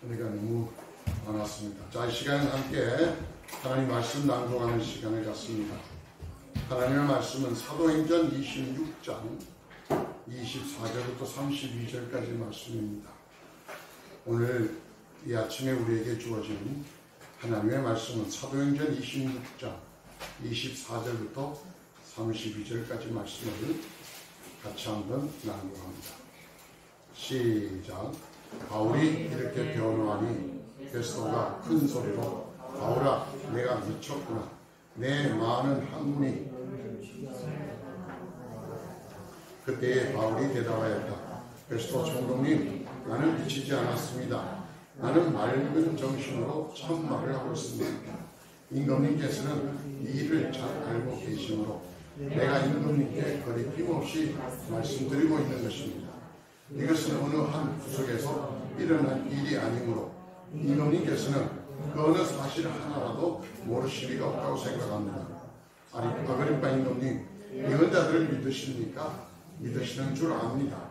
은혜가 너무 많았습니다. 자, 이 시간은 함께 하나님 말씀 낭독하는 시간을 갖습니다. 하나님의 말씀은 사도행전 26장 24절부터 32절까지 말씀입니다. 오늘 이 아침에 우리에게 주어진 하나님의 말씀은 사도행전 26장 24절부터 32절까지 말씀을 같이 한번 낭독합니다. 시작. 바울이 이렇게 변호하니 베스도가 큰 소리로 바울아, 내가 미쳤구나. 내 많은 학문이. 그때에 바울이 대답하였다. 베스도 총독님, 나는 미치지 않았습니다. 나는 맑은 정신으로 참말을 하고 있습니다. 임금님께서는 이 일을 잘 알고 계시므로 내가 임금님께 거리낌 없이 말씀드리고 있는 것입니다. 이것은 어느 한 구석에서 일어난 일이 아니므로 임금님께서는 그 어느 사실 하나라도 모르실 리가 없다고 생각합니다. 아그리빠 임금님, 예언자들을 믿으십니까? 믿으시는 줄 압니다.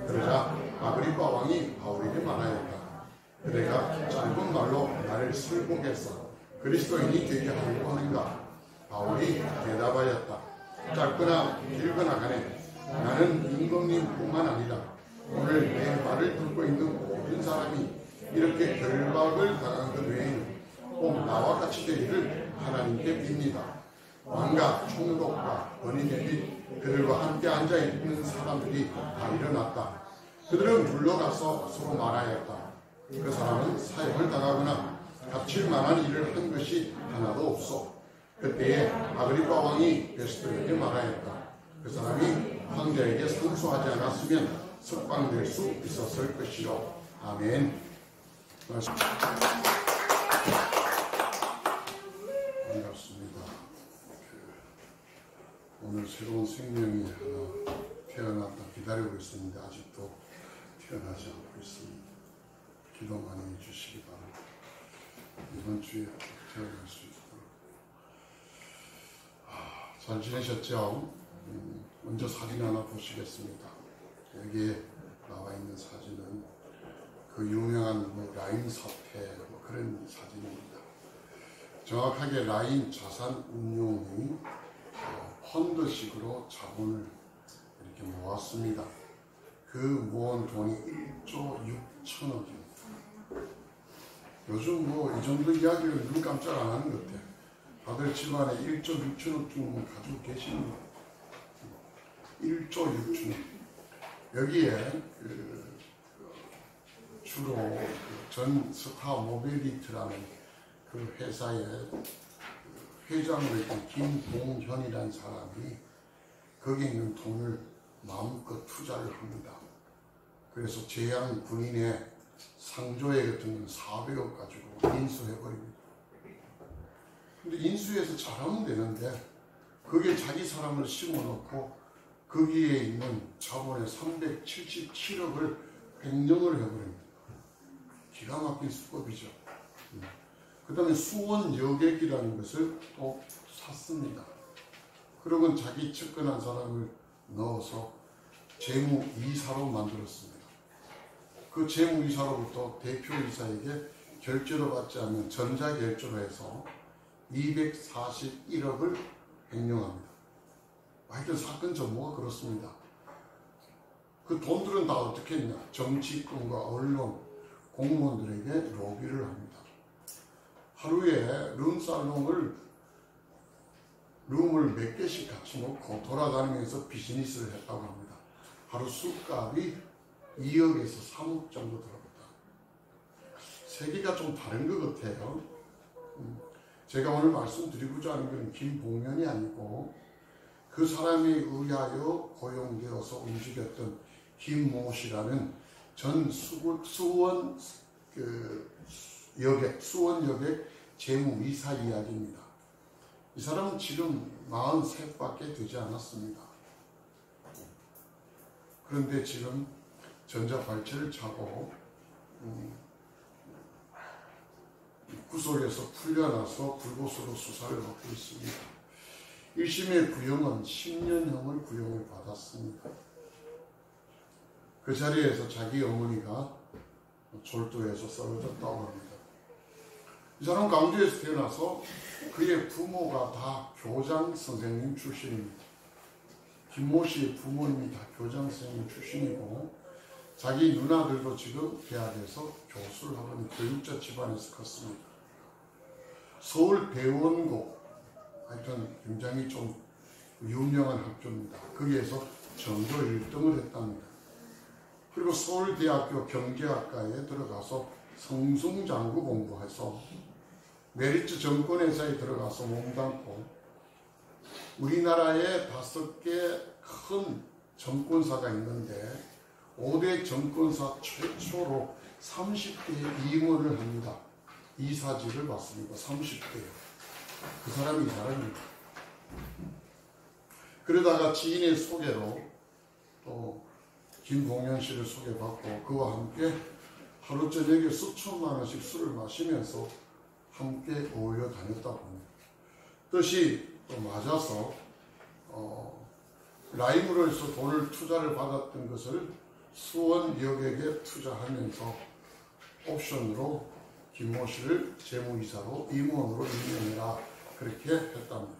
그러자 아그리빠 왕이 바울에게 말하였다. 그대가 짧은 말로 나를 설복해서 그리스도인이 되게 하려고 하는가? 바울이 대답하였다. 짧거나 길거나 간에 나는 임금님뿐만 아니라 오늘 내 말을 듣고 있는 모든 사람이 이렇게 결박을 당한 것 외에는 꼭 나와 같이 되기를 하나님께 빕니다. 왕과 총독과 권위대 및 그들과 함께 앉아있는 사람들이 다 일어났다. 그들은 물러가서 서로 말하였다. 그 사람은 사형을 당하거나 갇힐 만한 일을 한 것이 하나도 없어. 그때에 아그리빠 왕이 베스도에게 말하였다. 그 사람이 황제에게 상소하지 않았으면 석방될 수 있었을 것이요. 아멘. 반갑습니다. 오늘 새로운 생명이 하나 태어났다 기다리고 있었는데 아직도 태어나지 않고 있습니다. 기도 많이 해주시기 바랍니다. 이번 주에 태어날 수 있도록. 잘 지내셨죠? 먼저 사진 하나 보시겠습니다. 여기에 나와 있는 사진은 그 유명한 라인 사태 그런 사진입니다. 정확하게 라인 자산 운용이 펀드식으로 자본을 이렇게 모았습니다. 그 모은 돈이 1조 6천억입니다. 요즘 이 정도 이야기를 눈 깜짝 안 하는 것 같아요. 다들 집안에 1조 6천억 정도 가지고 계십니다. 1조 6천억. 여기에 주로 전 스타 모빌리티라는 그 회사의 회장으로 있던 김봉현이라는 사람이 거기에 있는 돈을 마음껏 투자를 합니다. 그래서 제양 군인의 상조회 같은 건 400억 가지고 인수해버립니다. 근데 인수해서 잘하면 되는데 거기에 자기 사람을 심어놓고 거기에 있는 자본의 377억을 횡령을 해버립니다. 기가 막힌 수법이죠. 그 다음에 수원 여객이라는 것을 또 샀습니다. 그러면 자기 측근한 사람을 넣어서 재무이사로 만들었습니다. 그 재무이사로부터 대표이사에게 결제로 받지 않는 전자결제로 해서 241억을 횡령합니다. 하여튼 사건 전모가 그렇습니다. 그 돈들은 다 어떻게 했냐? 정치권과 언론, 공무원들에게 로비를 합니다. 하루에 룸살롱을 룸을 몇 개씩 같이 놓고 돌아다니면서 비즈니스를 했다고 합니다. 하루 술값이 2억에서 3억 정도 들어갑니다. 세계가 좀 다른 것 같아요. 제가 오늘 말씀드리고자 하는 건 김봉현이 아니고 그 사람에 의하여 고용되어서 움직였던 김모 씨라는 전 수원 여객 재무이사 이야기입니다. 이 사람은 지금 43밖에 되지 않았습니다. 그런데 지금 전자발찌를 차고 구속에서 풀려나서 불구속으로 수사를 받고 있습니다. 1심의 구형은 10년형을 구형을 받았습니다. 그 자리에서 자기 어머니가 졸도에서 썰어졌다고 합니다. 이 사람 광주에서 태어나서 그의 부모가 다 교장 선생님 출신입니다. 김모 씨의 부모님이 다 교장 선생님 출신이고 자기 누나들도 지금 대학에서 교수를 하는 교육자 집안에서 컸습니다. 서울 대원고, 하여튼 굉장히 좀 유명한 학교입니다. 거기에서 전교 1등을 했답니다. 그리고 서울대학교 경제학과에 들어가서 성승장구 공부해서 메리츠 정권회사에 들어가서 몸담고 우리나라에 5개 큰 정권사가 있는데 5대 정권사 최초로 30대 임원을 합니다. 이사직을 맡습니다. 30대요. 그 사람이 이 사람입니다. 그러다가 지인의 소개로 또 김봉현 씨를 소개받고 그와 함께 하루 저녁에 수천만 원씩 술을 마시면서 함께 어울려 다녔다고 합니다. 뜻이 또 맞아서 라이브러에서 돈을 투자를 받았던 것을 수원여객에 투자하면서 옵션으로 김모 씨를 재무이사로 임원으로 임명해라 그렇게 했답니다.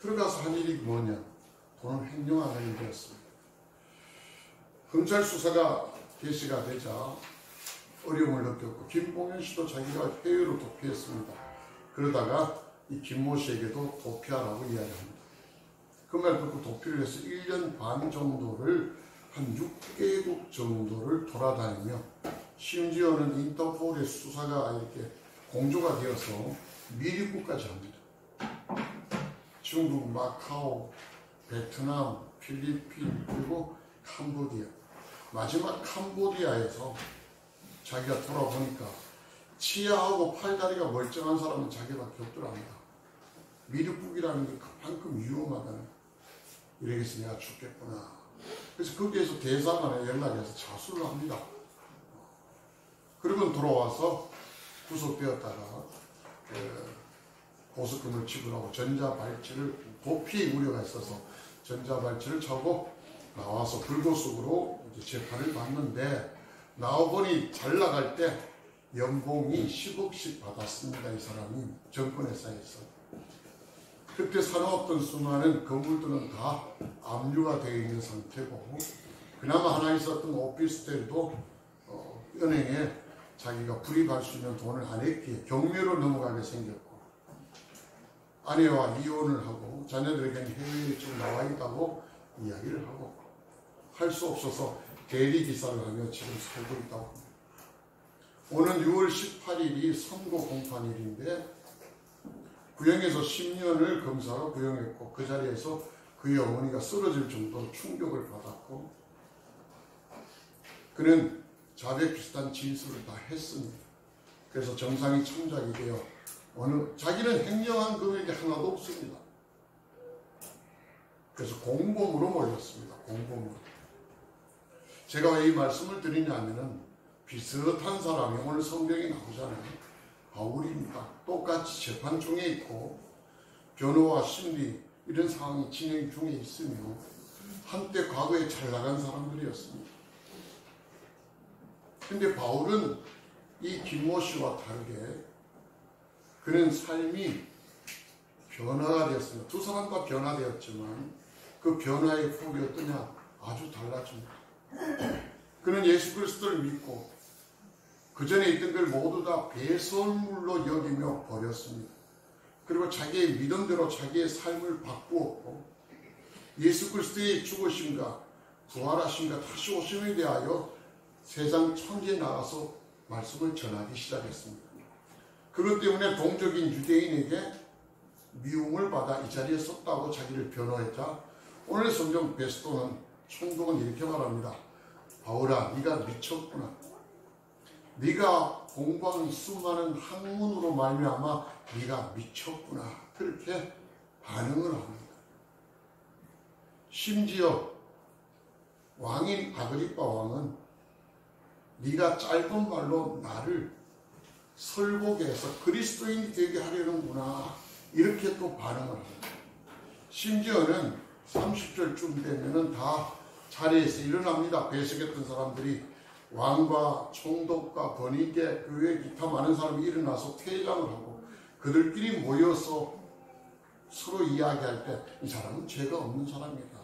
들어가서 한 일이 뭐냐? 돈을 횡령하는 일이었습니다. 검찰 수사가 개시가 되자 어려움을 느꼈고 김봉현 씨도 자기가 해외로 도피했습니다. 그러다가 이 김모 씨에게도 도피하라고 이야기합니다. 그 말 듣고 도피를 해서 1년 반 정도를 한 6개국 정도를 돌아다니며 심지어는 인터폴의 수사가 이렇게 공조가 되어서 미리국까지 합니다. 중국, 마카오, 베트남, 필리핀, 그리고 캄보디아. 마지막 캄보디아에서 자기가 돌아보니까 치아하고 팔다리가 멀쩡한 사람은 자기밖에 없더랍니다. 미륵국이라는 게 그만큼 위험하다는, 이러겠어 내가 죽겠구나. 그래서 거기에서 대사관에 연락해서 자수를 합니다. 그러고 돌아와서 구속되었다가 보석금을 지불하고 전자발찌를, 도피 우려가 있어서 전자발찌를 차고 나와서 불구속으로 재판을 받는데, 나와보니 잘 나갈 때 연봉이 10억씩 받았습니다. 이 사람이 정권회사에서. 그때 사놓았던 수많은 건물들은 다 압류가 되어 있는 상태고, 그나마 하나 있었던 오피스텔도 은행에 자기가 불입할 수 있는 돈을 안 했기에 경매로 넘어가게 생겼고, 아내와 이혼을 하고 자녀들에게는 해외에 좀 나와 있다고 이야기를 하고, 할 수 없어서 대리기사를 하며 지금 살고 있다고 합니다. 오는 6월 18일이 선고 공판일인데 구형에서 10년을 검사로 구형했고, 그 자리에서 그의 어머니가 쓰러질 정도로 충격을 받았고, 그는 자백 비슷한 진술을 다 했습니다. 그래서 정상이 참작이 되어 자기는 횡령한 금액이 하나도 없습니다. 그래서 공범으로 몰렸습니다. 공범으로. 제가 왜 이 말씀을 드리냐면은 비슷한 사람이 오늘 성경에 나오잖아요. 바울입니다. 똑같이 재판 중에 있고 변호와 심리 이런 상황이 진행 중에 있으며 한때 과거에 잘 나간 사람들이었습니다. 근데 바울은 이 김모 씨와 다르게 그는 삶이 변화가 되었습니다. 두 사람 다 변화되었지만 그 변화의 폭이 어떠냐? 아주 달라집니다. 그는 예수 그리스도를 믿고 그 전에 있던 걸 모두 다 배설물로 여기며 버렸습니다. 그리고 자기의 믿음대로 자기의 삶을 바꾸었고, 예수 그리스도의 죽으심과 부활하심과 다시 오심에 대하여 세상 천지에 나가서 말씀을 전하기 시작했습니다. 그것 때문에 동적인 유대인에게 미움을 받아 이 자리에 섰다고 자기를 변호했자, 오늘 성경 베스토는 총독은 이렇게 말합니다. 바울아, 네가 미쳤구나. 네가 공부한 수많은 학문으로 말미암아 네가 미쳤구나. 그렇게 반응을 합니다. 심지어 왕인 아그리빠 왕은 네가 짧은 말로 나를 설복해서 그리스도인이 되게 하려는구나. 이렇게 또 반응을 합니다. 심지어는 30절쯤 되면은 다 자리에서 일어납니다. 배석했던 사람들이 왕과 총독과 번익계 그 외에 기타 많은 사람이 일어나서 퇴장을 하고 그들끼리 모여서 서로 이야기할 때 이 사람은 죄가 없는 사람이다.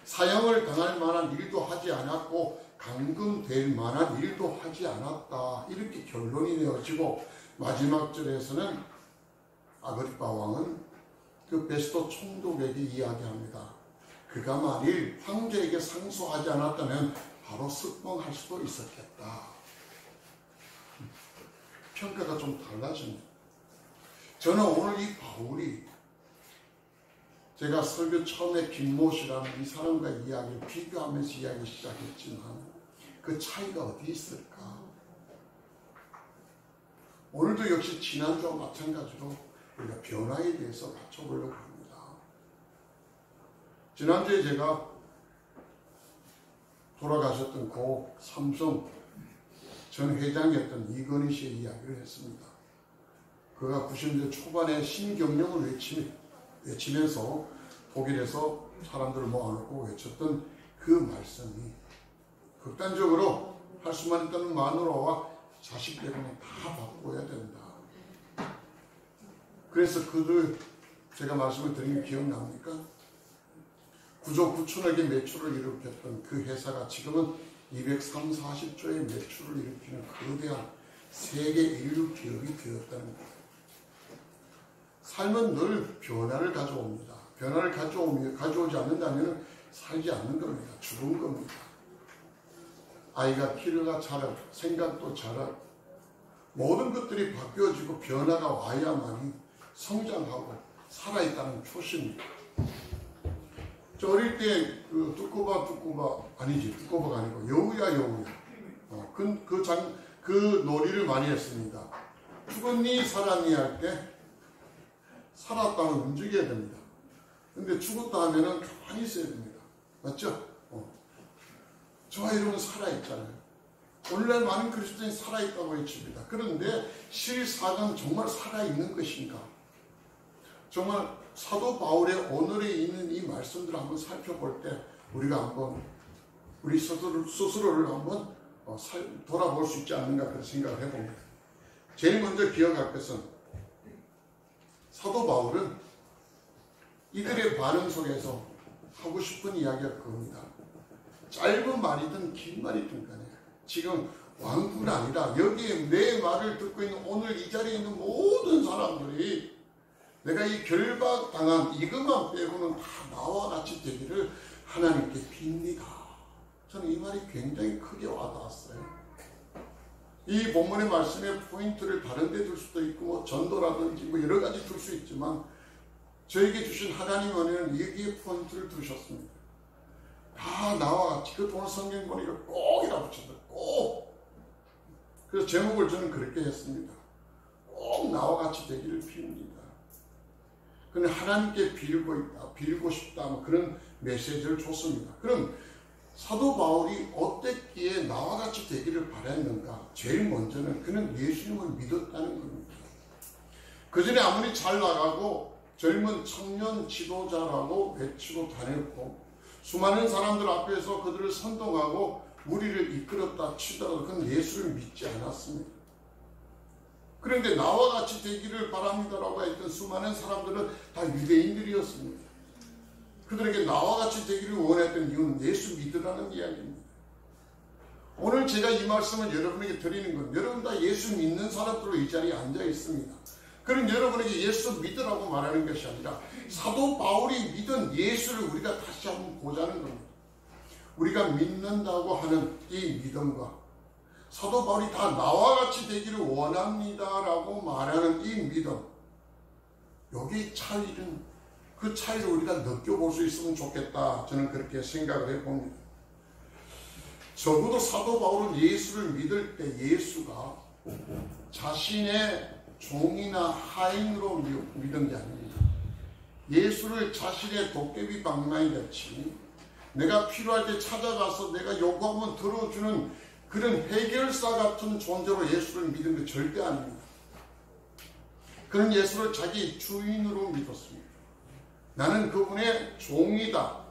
사형을 당할 만한 일도 하지 않았고 감금될 만한 일도 하지 않았다. 이렇게 결론이 내어지고 마지막 절에서는 아그리파 왕은 그 베스토 총독에게 이야기합니다. 그가 만일 황제에게 상소하지 않았다면 바로 석방할 수도 있었겠다. 평가가 좀 달라집니다. 저는 오늘 이 바울이 제가 설교 처음에 김모씨라는 이 사람과 이야기를 비교하면서 이야기 시작했지만 그 차이가 어디 있을까? 오늘도 역시 지난주와 마찬가지로 우리가 변화에 대해서 맞춰보려고 합니다. 지난주에 제가 돌아가셨던 고 삼성 전 회장이었던 이건희 씨의 이야기를 했습니다. 그가 90년대 초반에 신경영을 외치면서 독일에서 사람들을 모아놓고 외쳤던 그 말씀이 극단적으로 할 수만 있다는 마누라와 자식 때문에 다 바꿔야 된다. 그래서 그들 제가 말씀을 드린 게 기억납니까? 9조 9천억의 매출을 일으켰던 그 회사가 지금은 230~240조의 매출을 일으키는 거대한 세계 인류 기업이 되었다는 거예요. 삶은 늘 변화를 가져옵니다. 변화를 가져오지 않는다면 살지 않는 겁니다. 죽은 겁니다. 아이가 키가 자라, 생각도 자라, 모든 것들이 바뀌어지고 변화가 와야만이 성장하고 살아있다는 표시입니다. 저 어릴 때 그 두꺼바가 아니고 여우야 그 놀이를 많이 했습니다. 죽었니 살았니 할 때 살았다면 움직여야 됩니다. 근데 죽었다 하면은 가만히 있어야 됩니다. 맞죠? 저와 여러분 살아있잖아요. 오늘날 많은 그리스도인이 살아있다고 외칩니다. 그런데 실사간 정말 살아있는 것인가? 정말 사도 바울의 오늘에 있는 이 말씀들을 한번 살펴볼 때 우리가 한번 우리 스스로를 한번 돌아볼 수 있지 않는가 그런 생각을 해봅니다. 제일 먼저 기억할 것은 사도 바울은 이들의 반응 속에서 하고 싶은 이야기가 그겁니다. 짧은 말이든 긴 말이든 간에 지금 왕뿐 아니라 여기에 내 말을 듣고 있는 오늘 이 자리에 있는 모든 사람들이 내가 이 결박당한 이것만 빼고는 다 나와 같이 되기를 하나님께 빕니다. 저는 이 말이 굉장히 크게 와닿았어요. 이 본문의 말씀의 포인트를 다른 데 둘 수도 있고 뭐 전도라든지 뭐 여러 가지 둘 수 있지만 저에게 주신 하나님 은혜는 여기에 포인트를 두셨습니다. 다 나와 같이 그 오늘 성경 보니까 꼭이라고 붙였다. 꼭. 그래서 제목을 저는 그렇게 했습니다. 꼭 나와 같이 되기를 빕니다. 근데 하나님께 빌고 싶다 뭐 그런 메시지를 줬습니다. 그럼 사도 바울이 어땠기에 나와 같이 되기를 바랬는가? 제일 먼저는 그는 예수님을 믿었다는 겁니다. 그 전에 아무리 잘 나가고 젊은 청년 지도자라고 외치고 다녔고 수많은 사람들 앞에서 그들을 선동하고 무리를 이끌었다 치더라도 그는 예수를 믿지 않았습니다. 그런데 나와 같이 되기를 바랍니다라고 했던 수많은 사람들은 다 유대인들이었습니다. 그들에게 나와 같이 되기를 원했던 이유는 예수 믿으라는 이야기입니다. 오늘 제가 이 말씀을 여러분에게 드리는 건 여러분 다 예수 믿는 사람들로 이 자리에 앉아 있습니다. 그럼 여러분에게 예수 믿으라고 말하는 것이 아니라 사도 바울이 믿은 예수를 우리가 다시 한번 보자는 겁니다. 우리가 믿는다고 하는 이 믿음과 사도 바울이 다 나와 같이 되기를 원합니다라고 말하는 이 믿음, 여기 차이는 그 차이를 우리가 느껴볼 수 있으면 좋겠다. 저는 그렇게 생각을 해봅니다. 적어도 사도 바울은 예수를 믿을 때 예수가 자신의 종이나 하인으로 믿은 게 아닙니다. 예수를 자신의 도깨비 방망이 같이 내가 필요할 때 찾아가서 내가 요구하면 들어주는 그런 해결사 같은 존재로 예수를 믿은 게 절대 아닙니다. 그는 예수를 자기 주인으로 믿었습니다. 나는 그분의 종이다.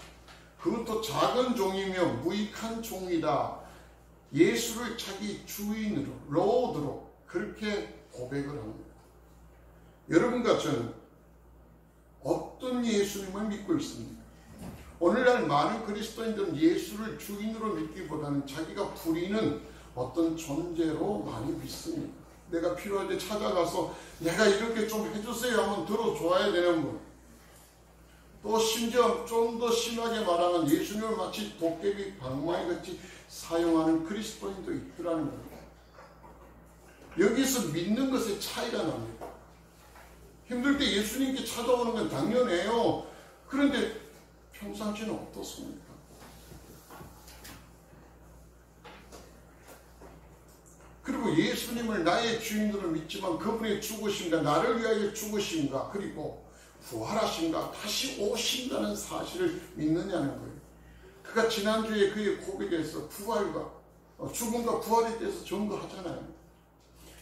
그것도 작은 종이며 무익한 종이다. 예수를 자기 주인으로, 로드로 그렇게 고백을 합니다. 여러분과 저는 어떤 예수님을 믿고 있습니까? 오늘날 많은 그리스도인들은 예수를 주인으로 믿기보다는 자기가 부리는 어떤 존재로 많이 믿습니다. 내가 필요할 때 찾아가서 내가 이렇게 좀 해주세요 하면 들어줘야 되는 분. 또 심지어 좀 더 심하게 말하면 예수님을 마치 도깨비 방망이같이 사용하는 그리스도인도 있더라는 겁니다. 여기서 믿는 것에 차이가 납니다. 힘들 때 예수님께 찾아오는 건 당연해요. 그런데 평상시는 어떻습니까? 그리고 예수님을 나의 주인으로 믿지만 그분의 죽으심과 나를 위하여 죽으심과 그리고 부활하신가 다시 오신다는 사실을 믿느냐는 거예요. 그가 지난주에 그의 고백에서 부활과 죽음과 부활에 대해서 전거하잖아요.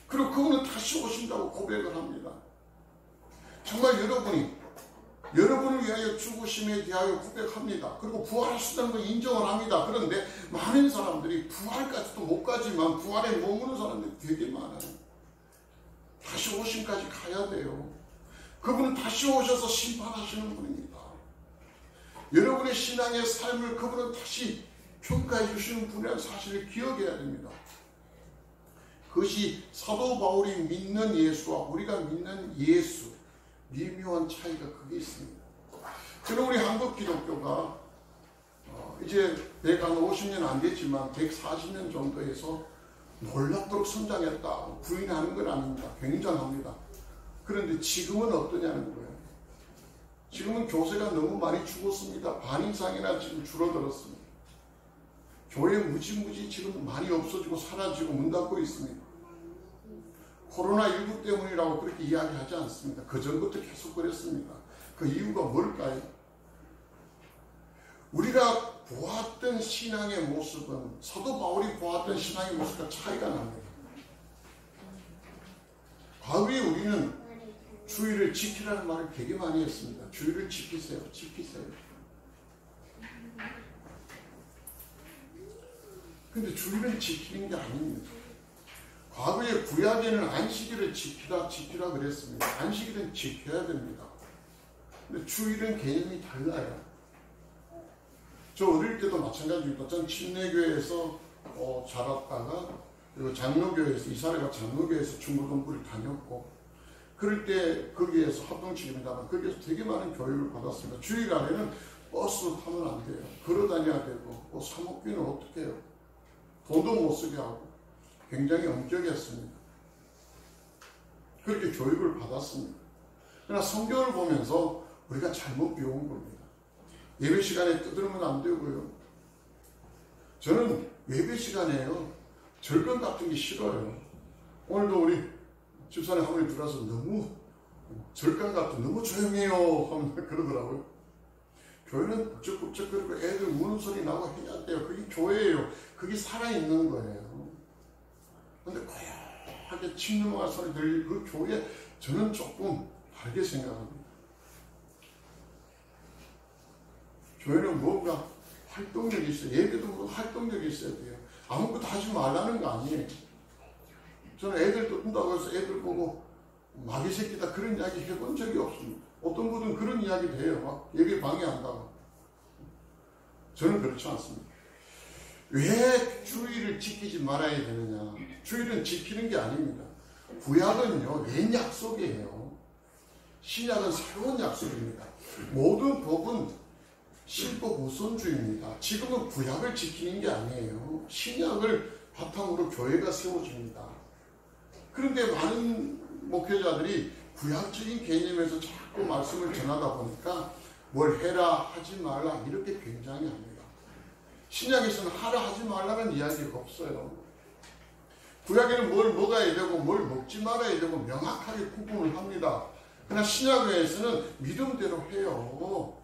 그리고 그분은 다시 오신다고 고백을 합니다. 정말 여러분을 위하여 죽으심에 대하여 고백합니다. 그리고 부활하신다는 걸 인정을 합니다. 그런데 많은 사람들이 부활까지도 못 가지만 부활에 머무는 사람들이 되게 많아요. 다시 오심까지 가야 돼요. 그분은 다시 오셔서 심판하시는 분입니다. 여러분의 신앙의 삶을 그분은 다시 평가해 주시는 분이라는 사실을 기억해야 됩니다. 그것이 사도 바울이 믿는 예수와 우리가 믿는 예수 미묘한 차이가 그게 있습니다. 저는 우리 한국 기독교가 이제 150년 안 됐지만 140년 정도에서 놀랍도록 성장했다. 부인하는 건 아닙니다. 굉장합니다. 그런데 지금은 어떠냐는 거예요. 지금은 교세가 너무 많이 죽었습니다. 반 이상이나 지금 줄어들었습니다. 교회 무지무지 지금 많이 없어지고 사라지고 문 닫고 있습니다. 코로나19 때문이라고 그렇게 이야기하지 않습니다. 그 전부터 계속 그랬습니다. 그 이유가 뭘까요? 우리가 보았던 신앙의 모습은 사도 바울이 보았던 신앙의 모습과 차이가 납니다. 과거에 우리는 주의를 지키라는 말을 되게 많이 했습니다. 주의를 지키세요. 지키세요. 근데 주의를 지키는 게 아닙니다. 과거에 구약에는 안식일을 지키라 그랬습니다. 안식일은 지켜야 됩니다. 근데 주일은 개념이 달라요. 저 어릴 때도 마찬가지입니다. 전 침례교회에서 자랐다가 그리고 장로교회에서 이사회가 장로교회에서 중고등부를 다녔고 그럴 때 거기에서 합동치입니다만 거기에서 되게 많은 교육을 받았습니다. 주일날에는 버스 타면 안 돼요. 걸어 다녀야 되고 사목비는 어떻게 해요? 돈도 못 쓰게 하고 굉장히 엄격했습니다. 그렇게 교육을 받았습니다. 그러나 성경을 보면서 우리가 잘못 배운 겁니다. 예배 시간에 떠들면 안 되고요. 저는 예배 시간에요. 절권 같은 게 싫어요. 오늘도 우리 집사님 한 분이 들어와서 너무 절간 같은 너무 조용해요 하면 그러더라고요. 교회는 북적북적거리고 애들 우는 소리 나고 해야 돼요. 그게 교회예요. 그게 살아있는 거예요. 근데 고요하게 침 넘어갈 소리 들릴 그 교회 저는 조금 다르게 생각합니다. 교회는 뭔가 활동력이 있어요. 예배도 뭔가 활동력이 있어야 돼요. 아무것도 하지 말라는 거 아니에요. 저는 애들 뜬다고 해서 애들 보고 마귀 새끼다 그런 이야기 해본 적이 없습니다. 어떤 분은 그런 이야기도 해요. 막 예배 방해한다고. 저는 그렇지 않습니다. 왜 주의를 지키지 말아야 되느냐. 주의는 지키는 게 아닙니다. 구약은요 옛 약속이에요. 신약은 새로운 약속입니다. 모든 법은 실법 우선주의입니다. 지금은 구약을 지키는 게 아니에요. 신약을 바탕으로 교회가 세워집니다. 그런데 많은 목회자들이 구약적인 개념에서 자꾸 말씀을 전하다 보니까 뭘 해라 하지 말라 이렇게 굉장히 합니다. 신약에서는 하라 하지 말라는 이야기가 없어요. 구약에는 뭘 먹어야 되고 뭘 먹지 말아야 되고 명확하게 구분을 합니다. 그러나 신약에서는 믿음대로 해요.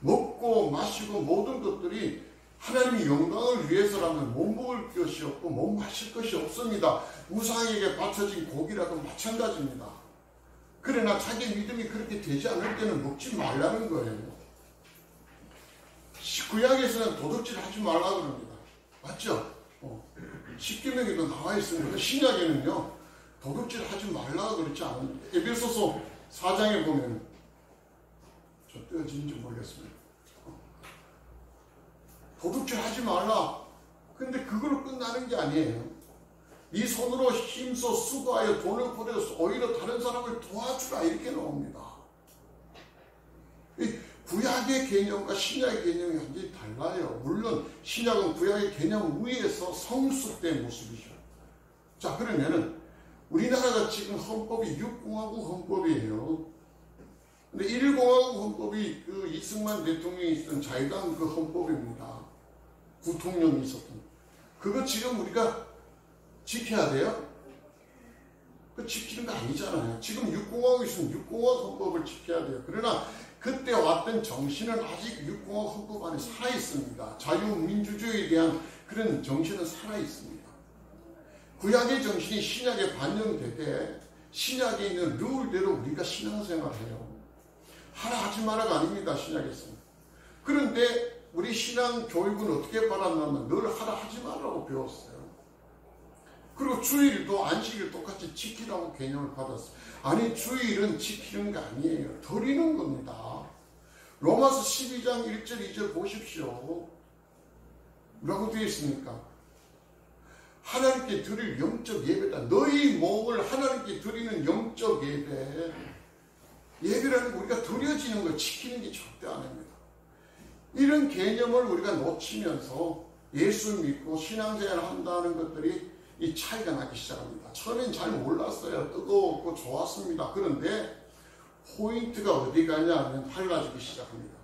먹고 마시고 모든 것들이 하나님의 영광을 위해서라면 못 먹을 것이 없고 못 마실 것이 없습니다. 우상에게 바쳐진 고기라도 마찬가지입니다. 그러나 자기 믿음이 그렇게 되지 않을 때는 먹지 말라는 거예요. 구약에서는 도둑질 하지 말라 그럽니다. 맞죠? 십계명에도 나와 있습니다. 신약에는요, 도둑질 하지 말라 그렇지 않은데, 에베소서 4장에 보면, 저 떼어지는지 모르겠습니다. 도둑질 하지 말라. 근데 그걸로 끝나는 게 아니에요. 네 손으로 힘써 수고하여 돈을 벌여서 오히려 다른 사람을 도와주라, 이렇게 나옵니다. 이 구약의 개념과 신약의 개념이 완전히 달라요. 물론 신약은 구약의 개념 위에서 성숙된 모습이죠. 자, 그러면은 우리나라가 지금 헌법이 6공화국 헌법이에요. 근데 1공화국 헌법이 그 이승만 대통령이 있던 자유당 그 헌법입니다. 부통령이 있었던. 그거 지금 우리가 지켜야 돼요? 그 지키는 거 아니잖아요. 지금 6공화국이 있으면 6공화국 헌법을 지켜야 돼요. 그러나 그때 왔던 정신은 아직 6공화국 헌법 안에 살아있습니다. 자유민주주의에 대한 그런 정신은 살아있습니다. 구약의 정신이 신약에 반영되되 신약에 있는 룰대로 우리가 신앙생활을 해요. 하라 하지 마라가 아닙니다. 신약에서는. 그런데 우리 신앙 교육은 어떻게 받았냐면 늘 하라 하지 마라고 배웠어요. 그리고 주일도 안식일 똑같이 지키라고 개념을 받았어요. 아니, 주일은 지키는 게 아니에요. 드리는 겁니다. 로마서 12장 1절 2절 보십시오. 뭐라고 되어 있습니까? 하나님께 드릴 영적 예배다. 너희 몸을 하나님께 드리는 영적 예배. 예배라는 게 우리가 드려지는 걸 지키는 게 절대 아닙니다. 이런 개념을 우리가 놓치면서 예수 믿고 신앙생활을 한다는 것들이 이 차이가 나기 시작합니다. 처음엔 잘 몰랐어요. 뜨거웠고 좋았습니다. 그런데 포인트가 어디 가냐면 달라지기 시작합니다.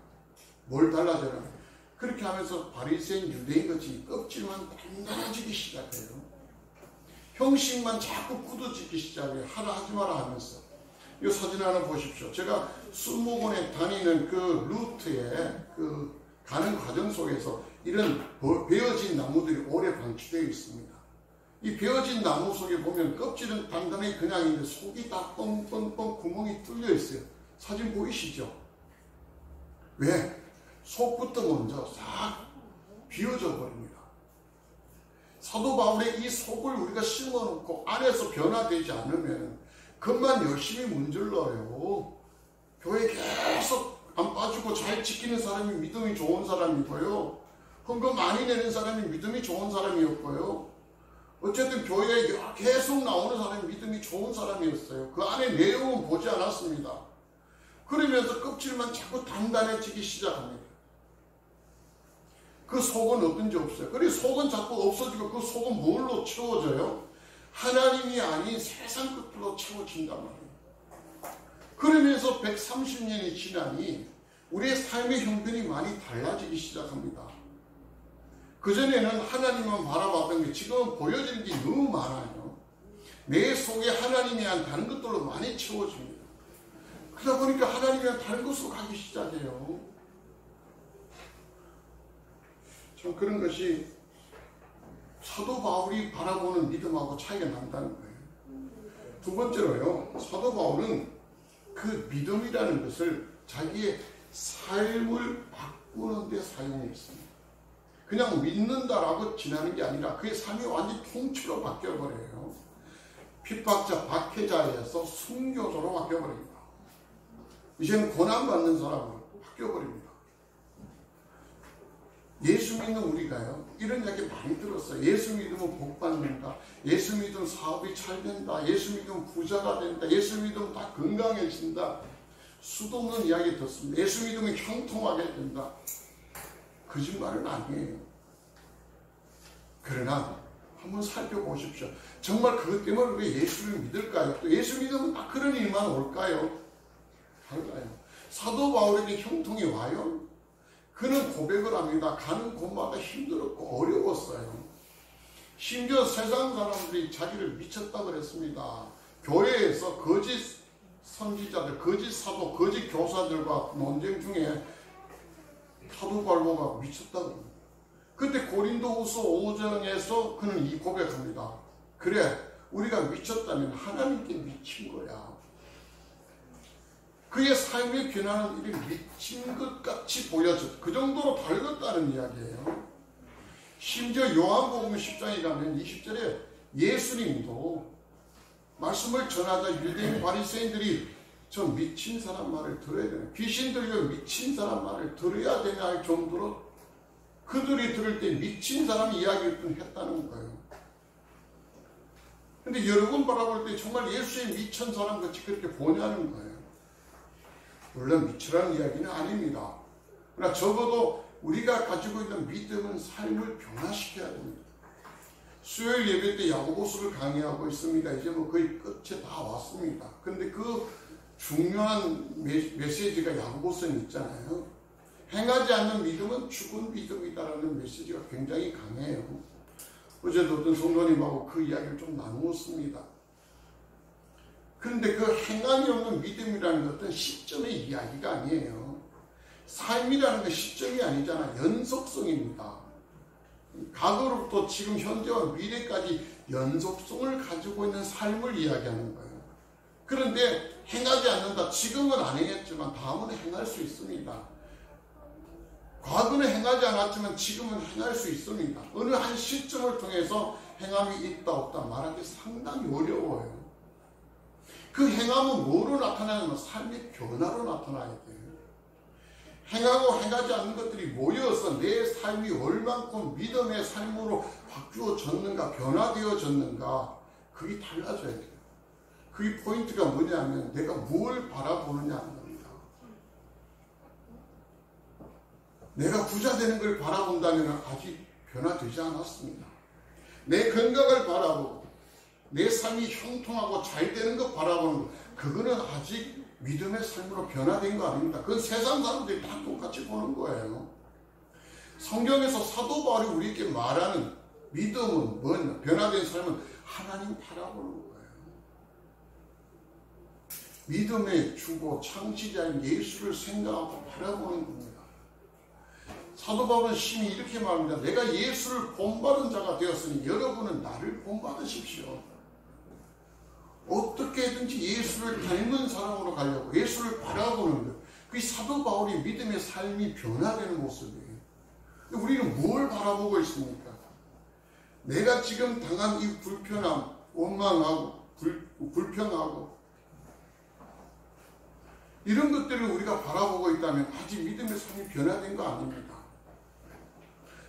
뭘 달라져요? 그렇게 하면서 바리새인 유대인같이 껍질만 단단해지기 시작해요. 형식만 자꾸 굳어지기 시작해요. 하라 하지 마라 하면서. 이 사진 하나 보십시오. 제가 수목원에 다니는 그 루트에 그 가는 과정 속에서 이런 베어진 나무들이 오래 방치되어 있습니다. 이 베어진 나무 속에 보면 껍질은 단단히 그냥 있는데 속이 다 뻥뻥뻥 구멍이 뚫려 있어요. 사진 보이시죠? 왜? 속부터 먼저 싹 비워져 버립니다. 사도 바울의 이 속을 우리가 심어놓고 안에서 변화되지 않으면 그것만 열심히 문질러요. 교회 계속 안 빠지고 잘 지키는 사람이 믿음이 좋은 사람이고요. 헌금 많이 내는 사람이 믿음이 좋은 사람이었고요. 어쨌든 교회에 계속 나오는 사람이 믿음이 좋은 사람이었어요. 그 안에 내용은 보지 않았습니다. 그러면서 껍질만 자꾸 단단해지기 시작합니다. 그 속은 어떤지 없어요. 그래서 속은 자꾸 없어지고 그 속은 뭘로 채워져요? 하나님이 아닌 세상 것들로 채워진단 말이에요. 그러면서 130년이 지나니 우리의 삶의 형편이 많이 달라지기 시작합니다. 그전에는 하나님만 바라봤던 게 지금은 보여지는 게 너무 많아요. 내 속에 하나님이 아닌 다른 것들로 많이 채워집니다. 그러다 보니까 하나님이랑 다른 곳으로 가기 시작해요. 참 그런 것이 사도 바울이 바라보는 믿음하고 차이가 난다는 거예요. 두 번째로요, 사도 바울은 그 믿음이라는 것을 자기의 삶을 바꾸는 데 사용했습니다. 그냥 믿는다라고 지나는 게 아니라 그의 삶이 완전히 통째로 바뀌어버려요. 핍박자, 박해자에서 순교자로 바뀌어버립니다. 이제는 고난받는 사람으로 바뀌어버립니다. 예수 믿는 우리가요, 이런 이야기 많이 들었어요. 예수 믿으면 복 받는다. 예수 믿으면 사업이 잘 된다. 예수 믿으면 부자가 된다. 예수 믿으면 다 건강해진다. 수도 없는 이야기 듣습니다. 예수 믿으면 형통하게 된다. 거짓말은 아니에요. 그러나 한번 살펴보십시오. 정말 그것 때문에 우리가 예수를 믿을까요? 또 예수 믿으면 딱 그런 일만 올까요? 달라요. 사도 바울에게 형통이 와요? 그는 고백을 합니다. 가는 곳마다 힘들었고 어려웠어요. 심지어 세상 사람들이 자기를 미쳤다 그랬습니다. 교회에서 거짓 선지자들, 거짓 사도, 거짓 교사들과 논쟁 중에 사도 바울가 미쳤다고 합니다. 그때 고린도후서 5장에서 그는 이 고백합니다. 그래, 우리가 미쳤다면 하나님께 미친 거야. 그의 삶의 변화는 이렇게 미친 것 같이 보여져. 그 정도로 밝았다는 이야기예요. 심지어 요한복음 10장에 가면 20절에 예수님도 말씀을 전하다 유대인 바리새인들이 저 미친 사람 말을 들어야 되나, 귀신 들려 미친 사람 말을 들어야 되나 할 정도로 그들이 들을 때 미친 사람 이야기를 했다는 거예요. 근데 여러분 바라볼 때 정말 예수의 미친 사람 같이 그렇게 보냐는 거예요. 물론 미치라는 이야기는 아닙니다. 그러나 적어도 우리가 가지고 있는 믿음은 삶을 변화시켜야 됩니다. 수요일 예배 때 야고보서를 강의하고 있습니다. 이제 뭐 거의 끝에 다 왔습니다. 근데 그 중요한 메시지가 야고보서에 있잖아요. 행하지 않는 믿음은 죽은 믿음이다라는 메시지가 굉장히 강해요. 어제도 어떤 성도님하고 그 이야기를 좀 나누었습니다. 그런데 그 행함이 없는 믿음이라는 것은 시점의 이야기가 아니에요. 삶이라는 건 시점이 아니잖아. 연속성입니다. 과거로부터 지금 현재와 미래까지 연속성을 가지고 있는 삶을 이야기하는 거예요. 그런데 행하지 않는다. 지금은 안 행했지만 다음은 행할 수 있습니다. 과거는 행하지 않았지만 지금은 행할 수 있습니다. 어느 한 시점을 통해서 행함이 있다 없다 말하기 상당히 어려워요. 그 행함은 뭐로 나타나냐면 삶의 변화로 나타나야 돼요. 행하고 행하지 않는 것들이 모여서 내 삶이 얼만큼 믿음의 삶으로 바뀌어졌는가, 변화되어졌는가, 그게 달라져야 돼요. 그게 포인트가 뭐냐면 내가 뭘 바라보느냐 하는 겁니다. 내가 부자 되는 걸 바라본다면 아직 변화되지 않았습니다. 내 건강을 바라보고 내 삶이 형통하고 잘 되는 것 바라보는 것, 그거는 아직 믿음의 삶으로 변화된 거 아닙니다. 그건 세상 사람들이 다 똑같이 보는 거예요. 성경에서 사도 바울이 우리에게 말하는 믿음은 뭐냐? 변화된 삶은 하나님 바라보는 거예요. 믿음의 주고 창시자인 예수를 생각하고 바라보는 겁니다. 사도 바울은 심히 이렇게 말합니다. 내가 예수를 본받은 자가 되었으니 여러분은 나를 본받으십시오. 어떻게든지 예수를 닮은 사람으로 가려고 예수를 바라보는 것. 그게 사도 바울이 믿음의 삶이 변화되는 모습이에요. 우리는 뭘 바라보고 있습니까? 내가 지금 당한 이 불편함, 원망하고 불평하고 이런 것들을 우리가 바라보고 있다면 아직 믿음의 삶이 변화된 거 아닙니다.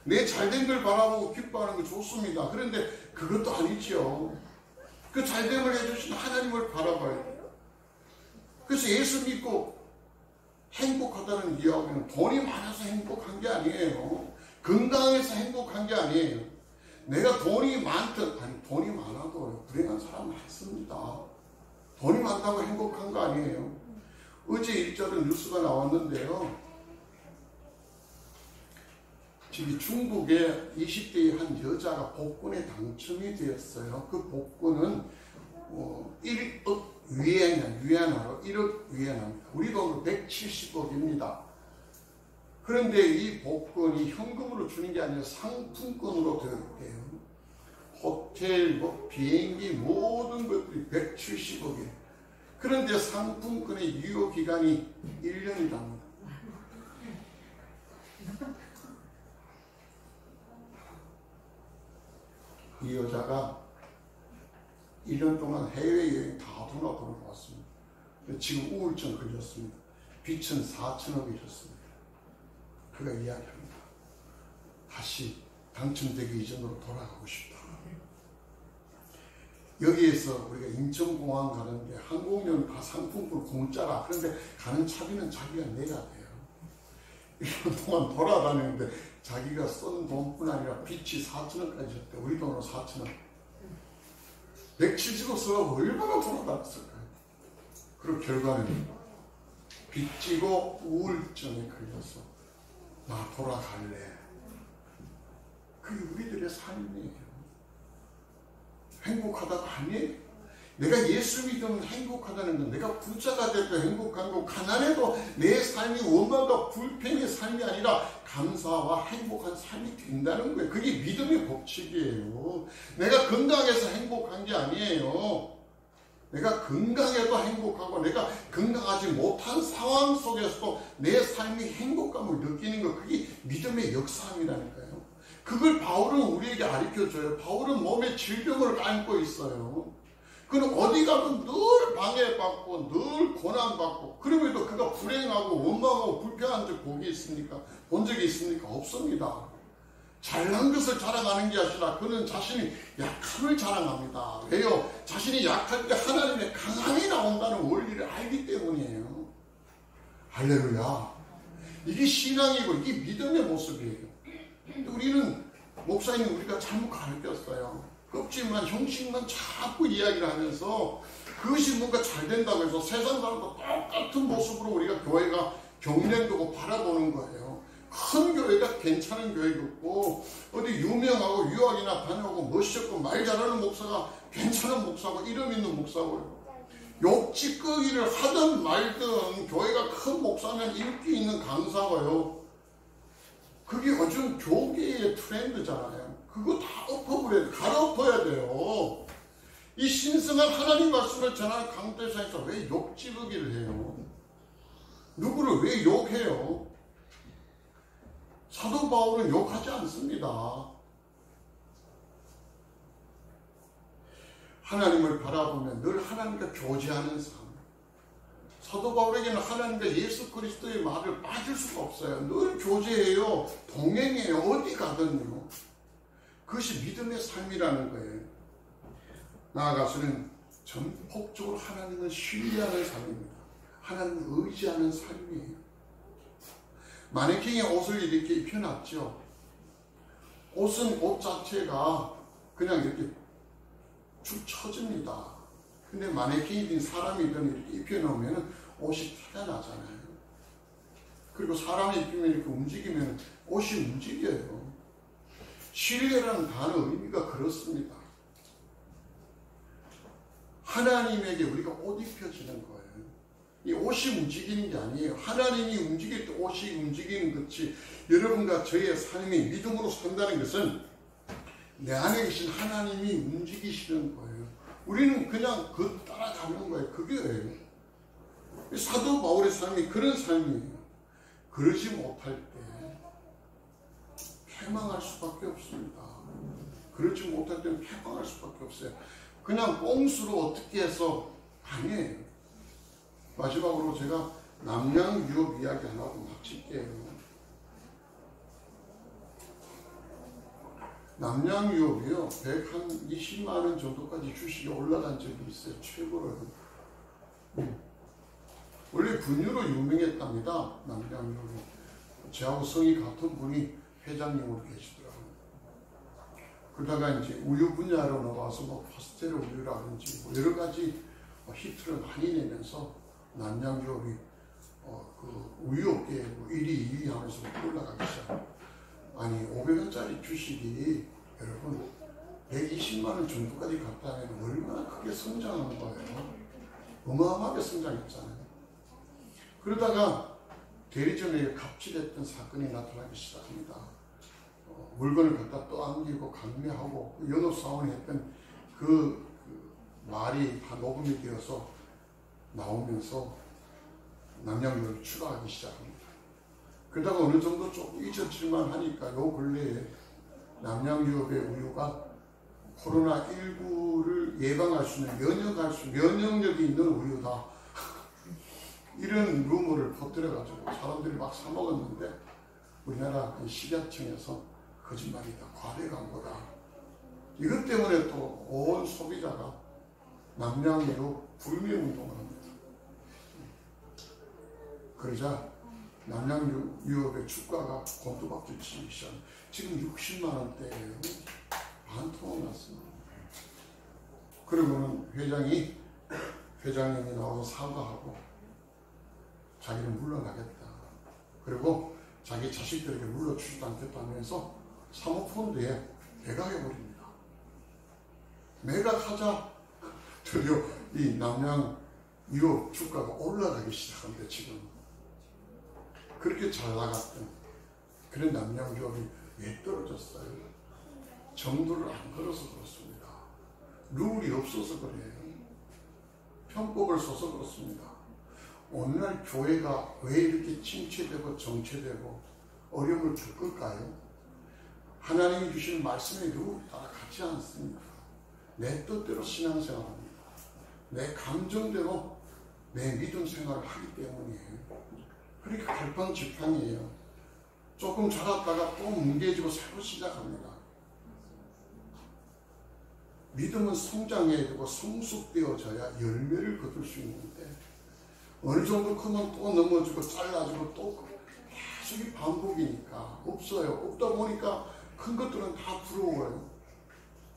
내 잘된 걸 바라보고 기뻐하는 거 좋습니다. 그런데 그것도 아니죠. 그 잘됨을 해주신 하나님을 바라봐야 돼요. 그래서 예수 믿고 행복하다는 이야기는 돈이 많아서 행복한 게 아니에요. 건강해서 행복한 게 아니에요. 내가 돈이 많든, 아니 돈이 많아도 불행한 사람 많습니다. 돈이 많다고 행복한 거 아니에요. 어제 일자로 뉴스가 나왔는데요. 지금 중국의 20대의 한 여자가 복권에 당첨이 되었어요. 그 복권은 1억 위안화로 1억 위안화입니다. 우리 돈으로 170억입니다. 그런데 이 복권이 현금으로 주는 게 아니라 상품권으로 되어 있대요. 호텔, 비행기 모든 것들이 170억이에요. 그런데 상품권의 유효기간이 1년이랍니다. 이 여자가 1년 동안 해외여행 다 돌고 왔습니다. 지금 우울증 걸렸습니다. 빚은 4천억이셨습니다. 그가 이야기합니다. 다시 당첨되기 이전으로 돌아가고 싶다. 여기에서 우리가 인천공항 가는데 항공료는 다 상품권 공짜라. 그런데 가는 차비는 자기가 내야 돼요. 1년 동안 돌아다니는데 자기가 쓴 돈뿐 아니라 빚이 4천원까지 줬대. 우리 돈으로 4천원. 170억 쓰라고 얼마나 돌아다녔을까요? 그리고 결과는 빚지고 우울증에 걸려서 나 돌아갈래. 그게 우리들의 삶이에요. 행복하다가 아니에요. 내가 예수 믿으면 행복하다는 건 내가 부자가 돼도 행복한 거고 가난해도 내 삶이 원망과 불평의 삶이 아니라 감사와 행복한 삶이 된다는 거예요. 그게 믿음의 법칙이에요. 내가 건강해서 행복한 게 아니에요. 내가 건강해도 행복하고 내가 건강하지 못한 상황 속에서도 내 삶의 행복감을 느끼는 거, 그게 믿음의 역사함이라는 거예요. 그걸 바울은 우리에게 가르쳐줘요. 바울은 몸에 질병을 안고 있어요. 그는 어디 가면 늘 방해받고 늘 고난받고, 그럼에도 그가 불행하고 원망하고 불평한 적 보기 있습니까? 본 적이 있습니까? 없습니다. 잘난 것을 자랑하는 게 아니라 그는 자신이 약함을 자랑합니다. 왜요? 자신이 약할 때 하나님의 강함이 나온다는 원리를 알기 때문이에요. 할렐루야. 이게 신앙이고 이게 믿음의 모습이에요. 우리는 목사님 우리가 잘못 가르쳤어요. 껍질만 형식만 자꾸 이야기를 하면서 그것이 뭔가 잘 된다고 해서 세상 사람과 똑같은 모습으로 우리가 교회가 경쟁되고 바라보는 거예요. 큰 교회가 괜찮은 교회가 없고, 어디 유명하고 유학이나 다녀오고 멋있고 말 잘하는 목사가 괜찮은 목사고 이름 있는 목사고요. 욕짓거리를 하든 말든 교회가 큰 목사면 인기 있는 강사고요. 그게 요즘 교계의 트렌드잖아요. 그거 다 엎어버려야 돼. 갈아엎어야 돼요. 이 신성한 하나님 말씀을 전하는 강대상에서 왜 욕지르기를 해요? 누구를 왜 욕해요? 사도 바울은 욕하지 않습니다. 하나님을 바라보면 늘 하나님과 교제하는 삶. 사도 바울에게는 하나님과 예수 그리스도의 말을 빠질 수가 없어요. 늘 교제해요. 동행해요. 어디 가든요. 그것이 믿음의 삶이라는 거예요. 나아가서는 전폭적으로 하나님을 신뢰하는 삶입니다. 하나님을 의지하는 삶이에요. 마네킹의 옷을 이렇게 입혀놨죠. 옷은 옷 자체가 그냥 이렇게 축 처집니다. 근데 마네킹이든 사람이든 이렇게 입혀놓으면 옷이 티가 나잖아요. 그리고 사람이 입히면 이렇게 움직이면 옷이 움직여요. 신뢰라는 단어 의미가 그렇습니다. 하나님에게 우리가 옷 입혀지는 거예요. 이 옷이 움직이는 게 아니에요. 하나님이 움직일 때 옷이 움직이는 것이, 여러분과 저의 삶이 믿음으로 산다는 것은 내 안에 계신 하나님이 움직이시는 거예요. 우리는 그냥 그 따라가는 거예요. 그게예요. 사도 바울의 삶이 그런 삶이에요. 그러지 못할 때 패망할 수밖에 없습니다. 그러지 못할 때는 패망할 수밖에 없어요. 그냥 꼼수로 어떻게 해서 아니에요. 마지막으로 제가 남양 유업 이야기 하나 하고 마칠게요. 남양 유업이요, 120만 원 정도까지 주식이 올라간 적이 있어요. 최고로. 원래 분유로 유명했답니다. 남양 유업이. 저하고 성이 같은 분이 회장님으로 계시더라고요. 그러다가 이제 우유 분야로 나와서 뭐 파스텔 우유라든지 뭐 여러 가지 히트를 많이 내면서 남양유업이 그 우유업계에 1위, 2위 하면서 올라가기 시작합니다. 아니 500원짜리 주식이 여러분 120만 원 정도까지 갔다면 얼마나 크게 성장하는 거예요. 어마어마하게 성장했잖아요. 그러다가 대리점에 갑질했던 사건이 나타나기 시작합니다. 물건을 갖다 떠안기고 강매하고 연업사원이 했던 그 말이 다 녹음이 되어서 나오면서 남양유업이 추락하기 시작합니다. 그러다가 어느 정도 조금 잊혀질만 하니까 요 근래에 남양유업의 우유가 코로나19를 예방할 수 있는, 면역력이 있는 우유다. 이런 루머를 퍼뜨려가지고 사람들이 막 사먹었는데 우리나라 그 식약청에서 거짓말이다, 과대 광고다. 이것 때문에 또 온 소비자가 남양유업 불매운동을 합니다. 그러자 남양유업의 주가가 곤두박질 치기 시작합니다. 지금 60만 원대예요. 반토막 났습니다. 그러고는 회장님이 나와서 사과하고 자기는 물러나겠다. 그리고 자기 자식들에게 물러주지도 않겠다면서 사모펀드에 매각해버립니다. 매각하자 드디어 이 남양유업 주가가 올라가기 시작합니다. 지금 그렇게 잘 나갔던 그런 남양유업이 왜 떨어졌어요? 정도를 안 걸어서 그렇습니다. 룰이 없어서 그래요. 편법을 써서 그렇습니다. 오늘날 교회가 왜 이렇게 침체되고 정체되고 어려움을 겪을까요? 하나님이 주신 말씀에 누구 따라 같지 않습니다. 내 뜻대로 신앙생활합니다. 내 감정대로 내 믿음 생활을 하기 때문이에요. 그러니까 갈팡질팡이에요. 조금 자랐다가 또 뭉개지고 새로 시작합니다. 믿음은 성장해야 되고 성숙되어져야 열매를 거둘 수 있는데 어느 정도 크면 또 넘어지고 잘라지고 또 계속 이 반복이니까 없어요. 없다 보니까 큰 것들은 다 부러워요.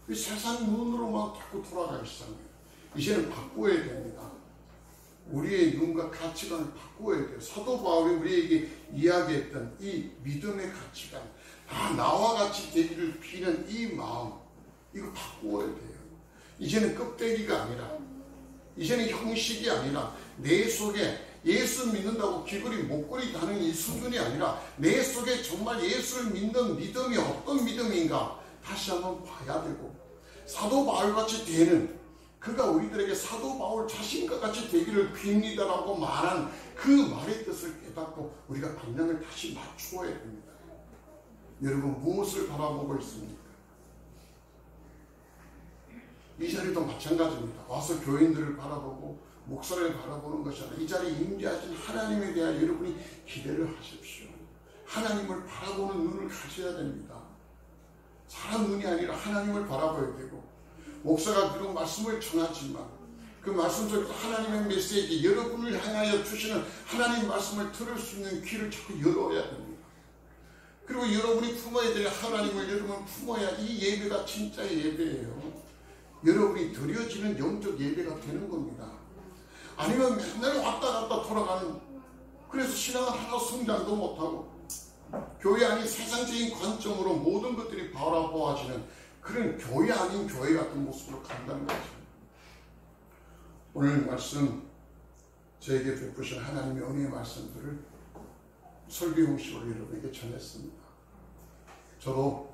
이 세상 눈으로만 자꾸 돌아가기 시작해요. 이제는 바꿔야 됩니다. 우리의 눈과 가치관을 바꿔야 돼요. 사도 바울이 우리에게 이야기했던 이 믿음의 가치관, 다 나와 같이 되기를 비는 이 마음, 이거 바꾸어야 돼요. 이제는 껍데기가 아니라, 이제는 형식이 아니라 내 속에 예수 믿는다고 귀걸이 목걸이 다는 이 수준이 아니라 내 속에 정말 예수를 믿는 믿음이 어떤 믿음인가 다시 한번 봐야 되고, 사도 바울같이 되는, 그가 우리들에게 사도 바울 자신과 같이 되기를 빕니다라고 말한 그 말의 뜻을 깨닫고 우리가 방향을 다시 맞추어야 됩니다. 여러분, 무엇을 바라보고 있습니까? 이 자리도 마찬가지입니다. 와서 교인들을 바라보고 목사를 바라보는 것이 아니라 이 자리에 임재하신 하나님에 대한 여러분이 기대를 하십시오. 하나님을 바라보는 눈을 가져야 됩니다. 사람 눈이 아니라 하나님을 바라봐야 되고, 목사가 비록 말씀을 전하지만 그 말씀 속에서 하나님의 메시지, 여러분을 향하여 주시는 하나님 말씀을 들을 수 있는 귀를 자꾸 열어야 됩니다. 그리고 여러분이 품어야 될 하나님을 여러분 품어야 이 예배가 진짜의 예배예요. 여러분이 드려지는 영적 예배가 되는 겁니다. 아니면 맨날 왔다 갔다 돌아가는, 그래서 신앙은 하나 성장도 못하고 교회 아닌 세상적인 관점으로 모든 것들이 바라보아지는 그런 교회 아닌 교회 같은 모습으로 간다는 거죠. 오늘 말씀, 저에게 베푸신 하나님의 은혜의 말씀들을 설교 형식으로 여러분에게 전했습니다. 저도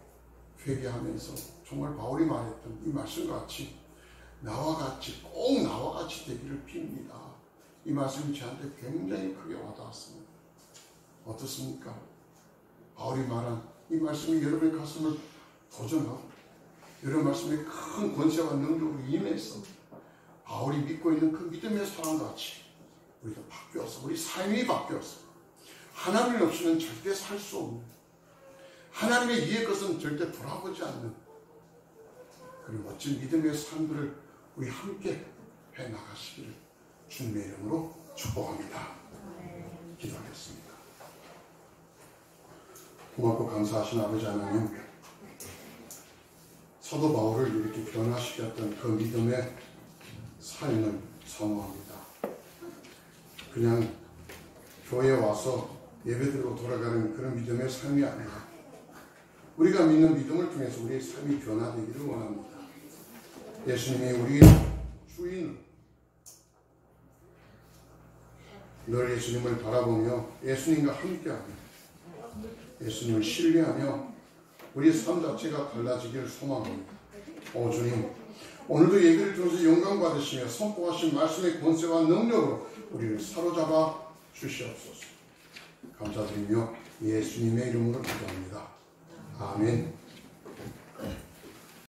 회개하면서 정말 바울이 말했던 이 말씀과 같이 나와 같이, 꼭 나와 같이 되기를 빕니다. 이 말씀이 저한테 굉장히 크게 와닿았습니다. 어떻습니까? 바울이 말한 이 말씀이 여러분의 가슴을 도전하고 여러분 말씀에 큰 권세와 능력으로 임해서 바울이 믿고 있는 그 믿음의 사람과 같이 우리가 바뀌어서, 우리 삶이 바뀌어서 하나님 없이는 절대 살 수 없는, 하나님의 이의 것은 절대 돌아보지 않는 그런 멋진 믿음의 삶들을 우리 함께 해나가시기를 주님의 이름으로 축복합니다. 기도하겠습니다. 고맙고 감사하신 아버지 하나님, 사도 바울을 이렇게 변화시켰던 그 믿음의 삶을 사모합니다. 그냥 교회에 와서 예배드리고 돌아가는 그런 믿음의 삶이 아니라 우리가 믿는 믿음을 통해서 우리의 삶이 변화되기를 원합니다. 예수님이 우리의 주인, 늘 예수님을 바라보며 예수님과 함께하며 예수님을 신뢰하며 우리의 삶 자체가 달라지기를 소망합니다. 오 주님, 오늘도 예배를 통해서 영광 받으시며 선포하신 말씀의 권세와 능력으로 우리를 사로잡아 주시옵소서. 감사드리며 예수님의 이름으로 기도합니다. 아멘.